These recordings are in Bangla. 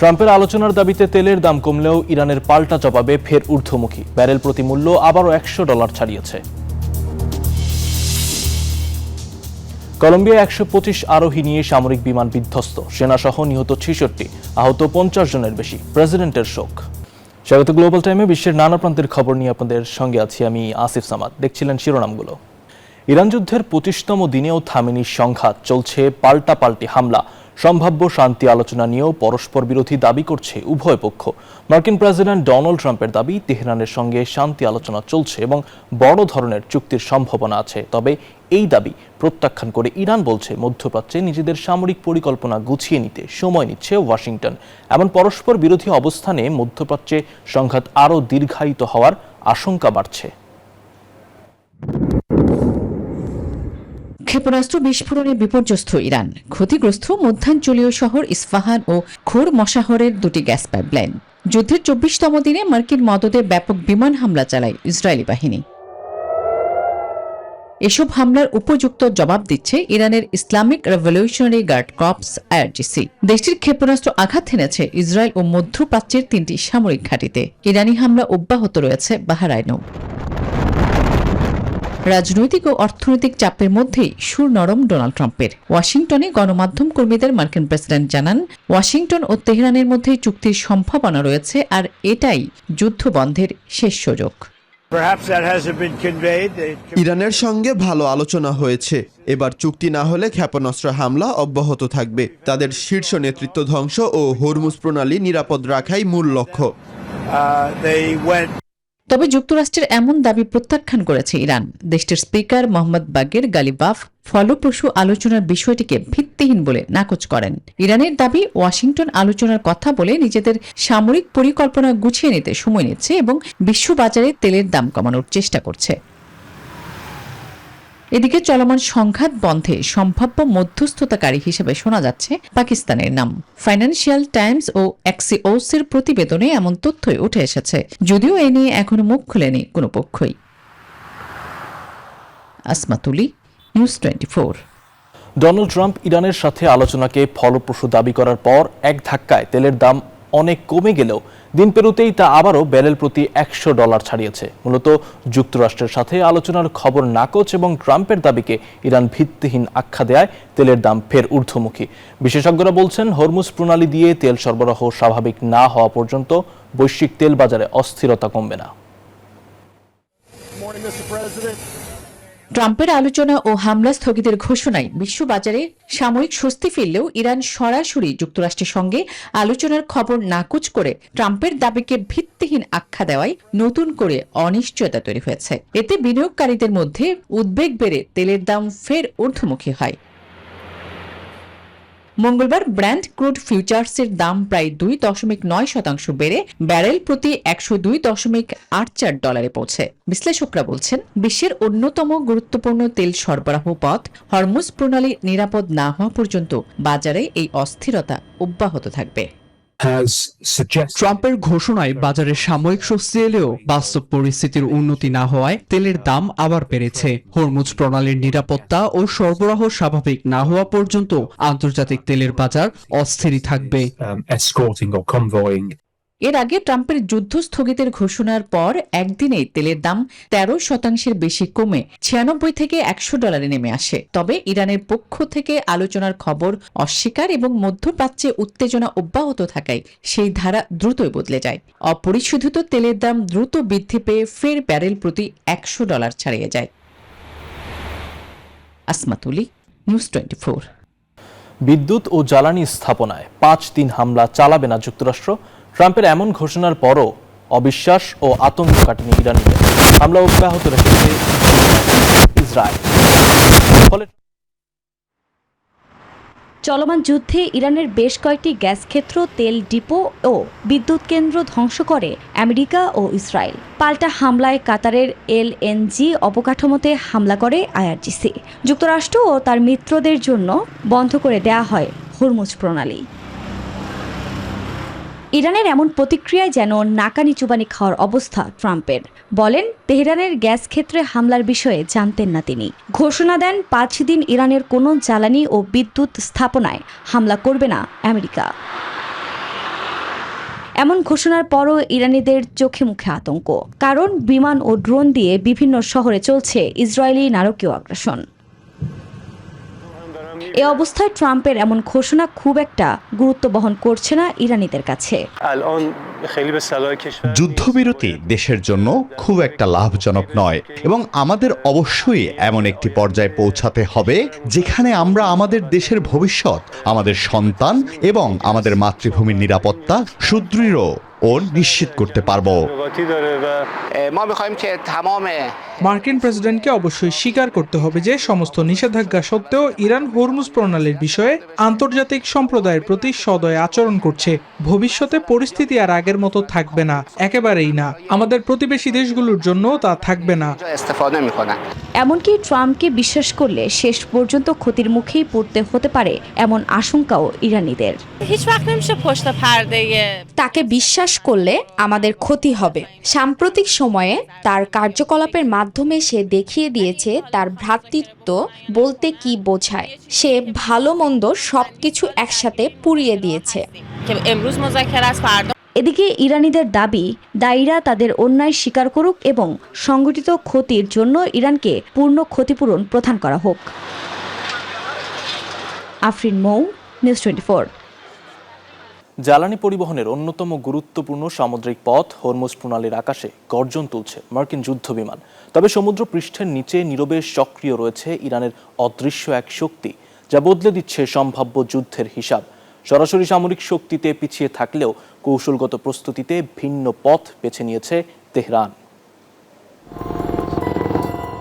ট্রাম্পের আলোচনার দাবিতে তেলের দাম কমলেও ইরানের পাল্টা জবাবে ফের ঊর্ধ্বমুখী। ব্যারেল প্রতি মূল্য আবারও $100 ছাড়িয়েছে। কলম্বিয়া 125 আরোহী নিয়ে সামরিক বিমান বিধ্বস্ত, সেনাসহ নিহত 66, আহত 50 জনের বেশি। প্রেসিডেন্টের শোক। স্বাগত গ্লোবাল টাইমে। বিশ্বের নানা প্রান্তের খবর নিয়ে আপনাদের সঙ্গে আছি আমি আসিফ সামাদ। দেখছিলেন শিরোনামগুলো। ইরান যুদ্ধের 25তম দিনেও থামেনি সংঘাত, চলছে পাল্টাপাল্টি হামলা। সম্ভাব্য শান্তি আলোচনা নিয়েও পরস্পর বিরোধী দাবি করছে উভয় পক্ষ। মার্কিন প্রেসিডেন্ট ডোনাল্ড ট্রাম্পের দাবি, তেহরানের সঙ্গে শান্তি আলোচনা চলছে এবং বড় ধরনের চুক্তির সম্ভাবনা আছে। তবে এই দাবি প্রত্যাখ্যান করে ইরান বলছে, মধ্যপ্রাচ্যে নিজেদের সামরিক পরিকল্পনা গুছিয়ে নিতে সময় নিচ্ছে ওয়াশিংটন। এমন পরস্পর বিরোধী অবস্থানে মধ্যপ্রাচ্যে সংঘাত আরও দীর্ঘায়িত হওয়ার আশঙ্কা বাড়ছে। ক্ষেপণাস্ত্র বিস্ফোরণে বিপর্যস্ত ইরান, ক্ষতিগ্রস্ত মধ্যাঞ্চলীয় শহর ইস্পাহান ও খোর মশাহরের দুটি গ্যাস পাইপলাইন। যুদ্ধের 24তম দিনে মার্কিন মদদে ব্যাপক বিমান হামলা চালায় ইসরায়েলি বাহিনী। এসব হামলার উপযুক্ত জবাব দিচ্ছে ইরানের Islamic revolutionary guard corps IRGC. দেশটির ক্ষেপণাস্ত্র আঘাত হেনেছে ইসরায়েল ও মধ্যপ্রাচ্যের 3টি সামরিক ঘাঁটিতে। ইরানি হামলা অব্যাহত রয়েছে বাহরাইনেও। রাজনৈতিক ও অর্থনৈতিক চাপের মধ্যেই সুর নরম ডোনাল্ড ট্রাম্পের। ওয়াশিংটনে গণমাধ্যম কর্মীদের মার্কিন প্রেসিডেন্ট জানান, ওয়াশিংটন ও তেহরানের মধ্যে চুক্তির সম্ভাবনা রয়েছে, আর এটাই যুদ্ধ বন্ধের শেষ সুযোগ। ইরানের সঙ্গে ভালো আলোচনা হয়েছে। এবার চুক্তি না হলে ক্ষেপণাস্ত্র হামলা অব্যাহত থাকবে। তাদের শীর্ষ নেতৃত্ব ধ্বংস ও হরমুজ প্রণালী নিরাপদ রাখাই মূল লক্ষ্য। তবে যুক্তরাষ্ট্রের এমন দাবি প্রত্যাখ্যান করেছে ইরান। দেশটির স্পিকার মোহাম্মদ বাগের গালিবাফ ফলপ্রসূ আলোচনার বিষয়টিকে ভিত্তিহীন বলে নাকচ করেন। ইরানের দাবি, ওয়াশিংটন আলোচনার কথা বলে নিজেদের সামরিক পরিকল্পনা গুছিয়ে নিতে সময় নিচ্ছে এবং বিশ্ববাজারে তেলের দাম কমানোর চেষ্টা করছে। এদিকে চলমান সংঘাত বন্ধে সম্ভাব্য মধ্যস্থতাকারী হিসেবে শোনা যাচ্ছে পাকিস্তানের নাম। ফাইন্যান্সিয়াল টাইমস ও অ্যাক্সিওসের প্রতিবেদনে এমন তথ্যই উঠে এসেছে, যদিও এ নিয়ে এখনো মুখ খুলেনি কোনো পক্ষই। আসমাতুলি, নিউজ 24। ডোনাল্ড ট্রাম্প ইরানের সাথে আলোচনাকে ফলপ্রসূ দাবি করার পর এক ধাক্কায় তেলের দাম অনেক কমে গেলেও দিন পেরোতেই তা আবারও ব্যারেল প্রতি $100 ছাড়িয়েছে। মূলত যুক্তরাষ্ট্রের সাথে আলোচনার খবর নাকচ এবং ট্রাম্পের দাবিকে ইরান ভিত্তিহীন আখ্যা দেয় তেলের দাম ফের ঊর্ধ্বমুখী। বিশেষজ্ঞরা বলছেন, হরমুজ প্রণালী দিয়ে তেল সরবরাহ স্বাভাবিক না হওয়া পর্যন্ত বৈশ্বিক তেল বাজারে অস্থিরতা কমবে না। ট্রাম্পের আলোচনা ও হামলা স্থগিতের ঘোষণায় বিশ্ববাজারে সাময়িক স্বস্তি ফিরলেও ইরান সরাসরি যুক্তরাষ্ট্রের সঙ্গে আলোচনার খবর নাকচ করে ট্রাম্পের দাবিকে ভিত্তিহীন আখ্যা দেওয়ায় নতুন করে অনিশ্চয়তা তৈরি হয়েছে। এতে বিনিয়োগকারীদের মধ্যে উদ্বেগ বেড়ে তেলের দাম ফের ঊর্ধ্বমুখী হয়। মঙ্গলবার ব্র্যান্ড ক্রুড ফিউচার্সের দাম প্রায় 2.9% বেড়ে ব্যারেল প্রতি $102.84 পৌঁছে। বিশ্লেষকরা বলছেন, বিশ্বের অন্যতম গুরুত্বপূর্ণ তেল সরবরাহ পথ হরমুজ প্রণালী নিরাপদ না হওয়া পর্যন্ত বাজারে এই অস্থিরতা অব্যাহত থাকবে। ট্রাম্পের ঘোষণায় বাজারে সাময়িক স্বস্তি এলেও বাস্তব পরিস্থিতির উন্নতি না হওয়ায় তেলের দাম আবার বেড়েছে। হরমুজ প্রণালীর নিরাপত্তা ও সরবরাহ স্বাভাবিক না হওয়া পর্যন্ত আন্তর্জাতিক তেলের বাজার অস্থিরই থাকবে। এর আগে ট্রাম্পের যুদ্ধ স্থগিতের ঘোষণার পর একদিনেই তেলের দাম 13% বেশি কমে $96 থেকে $100 নেমে আসে। তবে ইরানের পক্ষ থেকে আলোচনার খবর অস্বীকার এবং মধ্যপ্রাচ্যে উত্তেজনা অব্যাহত থাকায় সেই ধারা দ্রুতই বদলে যায়। অপরিশোধিত তেলের দাম দ্রুত বৃদ্ধি পেয়ে ফের ব্যারেল প্রতি $100 ছাড়িয়ে যায়। আসমাতুলি, নিউজ 24। বিদ্যুৎ ও জ্বালানি স্থাপনায় 5 দিন হামলা চালাবে না যুক্তরাষ্ট্র। ট্রাম্পের এমন ঘোষণার পরও অবিশ্বাস ও আতঙ্ক কাটেনি ইরানিদের। হামলা অব্যাহত রেখেছে ইসরায়েল। ফলে চলমান যুদ্ধে ইরানের বেশ কয়েকটি গ্যাস ক্ষেত্র, তেল ডিপো ও বিদ্যুৎ কেন্দ্র ধ্বংস করে আমেরিকা ও ইসরায়েল। পাল্টা হামলায় কাতারের এলএনজি অবকাঠামোতে হামলা করে আইআরজিসি। যুক্তরাষ্ট্র ও তার মিত্রদের জন্য বন্ধ করে দেয়া হয় হরমুজ প্রণালী। ইরানের এমন প্রতিক্রিয়ায় যেন নাকানি চুবানি খাওয়ার অবস্থা ট্রাম্পের। বলেন, তেহরানের গ্যাস ক্ষেত্রে হামলার বিষয়ে জানতেন না তিনি। ঘোষণা দেন 5 দিন ইরানের কোনো জ্বালানি ও বিদ্যুৎ স্থাপনায় হামলা করবে না আমেরিকা। এমন ঘোষণার পরও ইরানিদের চোখে মুখে আতঙ্ক, কারণ বিমান ও ড্রোন দিয়ে বিভিন্ন শহরে চলছে ইসরায়েলি নারকীয় আগ্রাসন। এ অবস্থায় ট্রাম্পের এমন ঘোষণা খুব একটা গুরুত্ব বহন করছে না ইরানিদের কাছে। যুদ্ধবিরতি দেশের জন্য খুব একটা লাভজনক নয় এবং আমাদের অবশ্যই এমন একটি পর্যায়ে পৌঁছাতে হবে যেখানে আমরা আমাদের দেশের ভবিষ্যৎ, আমাদের সন্তান এবং আমাদের মাতৃভূমির নিরাপত্তা সুদৃঢ় ও নিশ্চিত করতে পারবো। মার্কিন প্রেসিডেন্টকে অবশ্যই স্বীকার করতে হবে যে সমস্ত নিষেধাজ্ঞা সত্ত্বেও ইরান হরমুজ প্রণালীর বিষয়ে আন্তর্জাতিক সম্প্রদায়ের প্রতি সদয় আচরণ করছে। ভবিষ্যতে পরিস্থিতি আর আগের মতো থাকবে না, একেবারেই না। আমাদের প্রতিবেশী দেশগুলোর জন্য তা থাকবে না। এমনকি ট্রাম্পকে বিশ্বাস করলে শেষ পর্যন্ত ক্ষতির মুখেই পড়তে হতে পারে এমন আশঙ্কাও ইরানিদের। তাকে বিশ্বাস করলে আমাদের ক্ষতি হবে। সাম্প্রতিক সময়ে তার কার্যকলাপের মাধ্যমে সে দেখিয়ে দিয়েছে তার ভ্রাতৃত্ব বলতে কি বোঝায়। সে ভালো মন্দ সবকিছু একসাথে পুড়িয়ে দিয়েছে। এদিকে ইরানিদের দাবি, দায়ীরা তাদের অন্যায় স্বীকার করুক এবং সংগঠিত ক্ষতির জন্য ইরানকে পূর্ণ ক্ষতিপূরণ প্রদান করা হোক। আফরিন মৌ, নিউজ 24। জ্বালানি পরিবহনের অন্যতম গুরুত্বপূর্ণ সামুদ্রিক পথ হরমুজ প্রণালীর আকাশে গর্জন তুলছে মার্কিন যুদ্ধ বিমান। তবে সমুদ্র পৃষ্ঠের নিচে নীরবে সক্রিয় রয়েছে ইরানের অদৃশ্য এক শক্তি, যা বদলে দিচ্ছে সম্ভাব্য যুদ্ধের হিসাব। সরাসরি সামরিক শক্তিতে পিছিয়ে থাকলেও কৌশলগত প্রস্তুতিতে ভিন্ন পথ বেছে নিয়েছে তেহরান।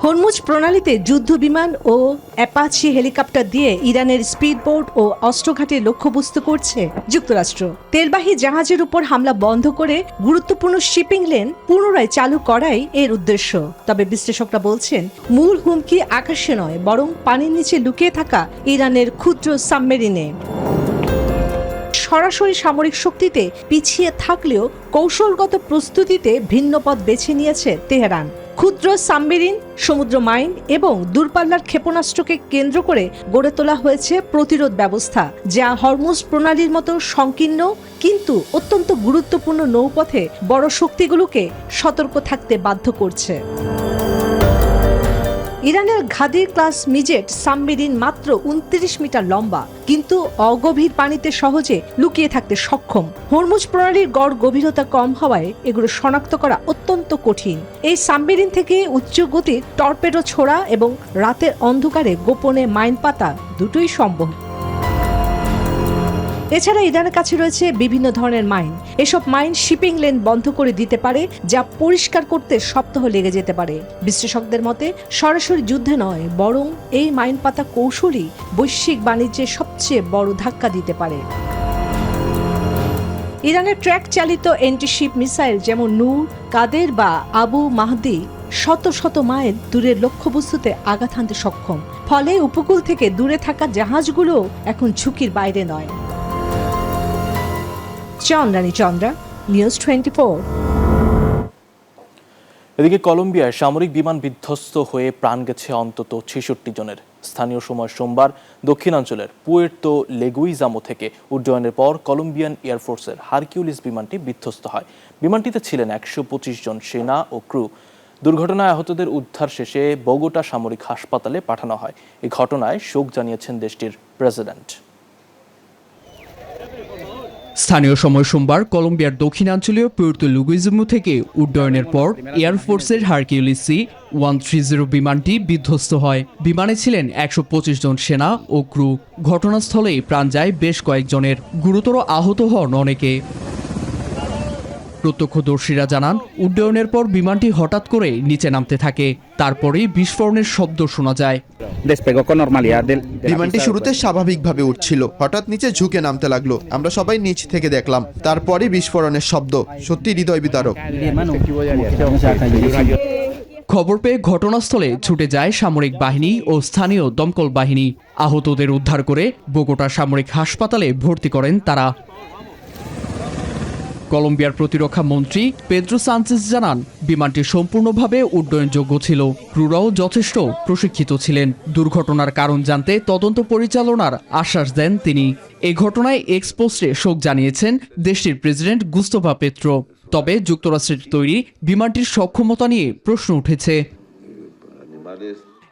হরমুজ প্রণালীতে যুদ্ধ বিমান ও অ্যাপাচি হেলিকপ্টার দিয়ে ইরানের স্পিডবোট ও অস্ত্রঘাটে লক্ষ্যবস্তু করছে যুক্তরাষ্ট্র। তেলবাহী জাহাজের উপর হামলা বন্ধ করে গুরুত্বপূর্ণ শিপিং লেন পুনরায় চালু করাই এর উদ্দেশ্য। তবে বিশ্লেষকরা বলছেন, মূল হুমকি আকাশে নয়, বরং পানির নিচে লুকিয়ে থাকা ইরানের ক্ষুদ্র সাবমেরিনে। সরাসরি সামরিক শক্তিতে পিছিয়ে থাকলেও কৌশলগত প্রস্তুতিতে ভিন্ন পথ বেছে নিয়েছে তেহরান। ক্ষুদ্র সাবমেরিন, সমুদ্র মাইন এবং দূরপাল্লার ক্ষেপণাস্ত্রকে কেন্দ্র করে গড়ে তোলা হয়েছে প্রতিরোধ ব্যবস্থা, যা হরমুজ প্রণালীর মতো সংকীর্ণ কিন্তু অত্যন্ত গুরুত্বপূর্ণ নৌপথে বড় শক্তিগুলোকে সতর্ক থাকতে বাধ্য করছে। ইরানের ঘাদির ক্লাস মিজেট সাবমেরিন মাত্র 29 মিটার লম্বা, কিন্তু অগভীর পানিতে সহজে লুকিয়ে থাকতে সক্ষম। হরমুজ প্রণালীর গড় গভীরতা কম হওয়ায় এগুলো শনাক্ত করা অত্যন্ত কঠিন। এই সাবমেরিন থেকে উচ্চ গতির টর্পেডো ছোড়া এবং রাতের অন্ধকারে গোপনে মাইন পাতা দুটোই সম্ভব। এছাড়া ইরানের কাছে রয়েছে বিভিন্ন ধরনের মাইন। এসব মাইন শিপিং লেন বন্ধ করে দিতে পারে, যা পরিষ্কার করতে সপ্তাহ লেগে যেতে পারে। বিশ্লেষকদের মতে সরাসরি যুদ্ধে নয়, বরং এই মাইন পাতা কৌশলই বৈশ্বিক বাণিজ্যে সবচেয়ে বড় ধাক্কা দিতে পারে। ইরানের ট্র্যাক চালিত অ্যান্টিশিপ মিসাইল যেমন নূর, কাদের বা আবু মাহদি শত শত মাইল দূরের লক্ষ্যবস্তুতে আঘাত হানতে সক্ষম। ফলে উপকূল থেকে দূরে থাকা জাহাজগুলো এখন ঝুঁকির বাইরে নয়। চন্দ্রা, নিউজ 24। এদিকে কলম্বিয়ায় সামরিক বিমান বিধ্বস্ত হয়ে প্রাণ গেছে অন্তত 66 জনের। স্থানীয় সময় সোমবার দক্ষিণাঞ্চলের পুয়ের্তো লেগুইজামো থেকে উড্ডয়নের পর কলম্বিয়ান এয়ারফোর্সের হারকিউলিস বিমানটি বিধ্বস্ত হয়। বিমানটিতে ছিলেন 125 জন সেনা ও ক্রু। দুর্ঘটনায় আহতদের উদ্ধার শেষে বোগোটা সামরিক হাসপাতালে পাঠানো হয়। এই ঘটনায় শোক জানিয়েছেন দেশটির প্রেসিডেন্ট। স্থানীয় সময় সোমবার কলম্বিয়ার দক্ষিণাঞ্চলীয় পুয়ের্তো লুগুইজামো থেকে উড্ডয়নের পর এয়ারফোর্সের হারকিউলিস C-130 বিমানটি বিধ্বস্ত হয়। বিমানে ছিলেন 125 জন সেনা ও ক্রু। ঘটনাস্থলেই প্রাণ যায় বেশ কয়েকজনের, গুরুতর আহত হন অনেকে। প্রত্যক্ষদর্শীরা জানান, উড্ডয়নের পর বিমানটি হঠাৎ করে নিচে নামতে থাকে, তারপরেই বিস্ফোরণের শব্দ শোনা যায়। বিমানটি শুরুতে স্বাভাবিকভাবে উঠছিল, হঠাৎ নিচে ঝুঁকে নামতে লাগলো। আমরা সবাই নিচ থেকে দেখলাম, তারপরে বিস্ফোরণের শব্দ। সত্যি হৃদয় বিদারক। খবর পেয়ে ঘটনাস্থলে ছুটে যায় সামরিক বাহিনী ও স্থানীয় দমকল বাহিনী। আহতদের উদ্ধার করে বোগোটা সামরিক হাসপাতালে ভর্তি করেন তারা। কলম্বিয়ার প্রতিরক্ষা মন্ত্রী পেদ্রো সানচেজ জানান, বিমানটি সম্পূর্ণভাবে উড্ডয়নযোগ্য ছিল, ক্রুরাও যথেষ্ট প্রশিক্ষিত ছিলেন। দুর্ঘটনার কারণ জানতে তদন্ত পরিচালনার আশ্বাস দেন তিনি। এ ঘটনায় এক্স পোস্টে শোক জানিয়েছেন দেশটির প্রেসিডেন্ট গুস্তোভা পেত্রো। তবে যুক্তরাষ্ট্রের তৈরি বিমানটির সক্ষমতা নিয়ে প্রশ্ন উঠেছে।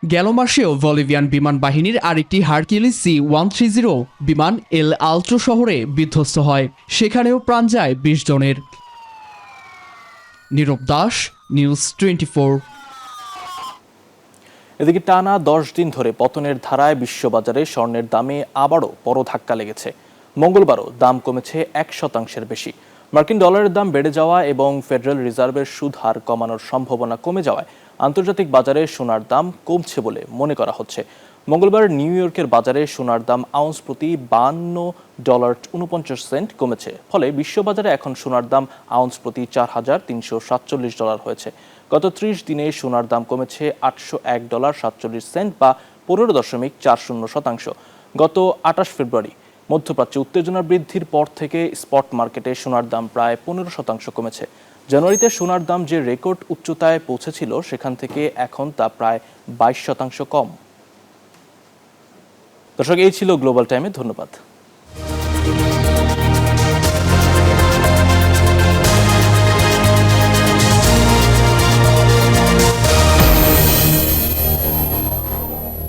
গেল মাসেও বলিভিয়ান বিমান বাহিনীর আরেকটি হারকিউলিস C-130 বিমান এল আলট্রো শহরে বিধ্বস্ত হয়, সেখানেও প্রাণ যায় 20 জনের। নীরব দাস, নিউজ 24। এদিকে টানা 10 দিন ধরে পতনের ধারায় বিশ্ববাজারে স্বর্ণের দামে আবারও বড় ধাক্কা লেগেছে। মঙ্গলবারও দাম কমেছে 1% বেশি। মার্কিন ডলারের দাম বেড়ে যাওয়া এবং ফেডারেল রিজার্ভের সুদ হার কমানোর সম্ভাবনা কমে যাওয়ায় আন্তর্জাতিক বাজারে সোনার দাম কমছে বলে মনে করা হচ্ছে। মঙ্গলবার নিউ ইয়র্কের বাজারে সোনার দাম আউন্স প্রতি $52.49 কমেছে। ফলে বিশ্ববাজারে এখন সোনার দাম আউন্স প্রতি $4,347 হয়েছে। গত 30 দিনে সোনার দাম কমেছে $801.47 বা 15.40%। গত 28 ফেব্রুয়ারি মধ্যপ্রাচ্যে উত্তেজনা বৃদ্ধির পর থেকে স্পট মার্কেটে সোনার দাম প্রায় 15% কমেছে। জানুয়ারিতে সোনার দাম যে রেকর্ড উচ্চতায় পৌঁছেছিল, সেখান থেকে এখন তা প্রায় 22% কম। দর্শক, এই ছিল গ্লোবাল টাইমে। ধন্যবাদ।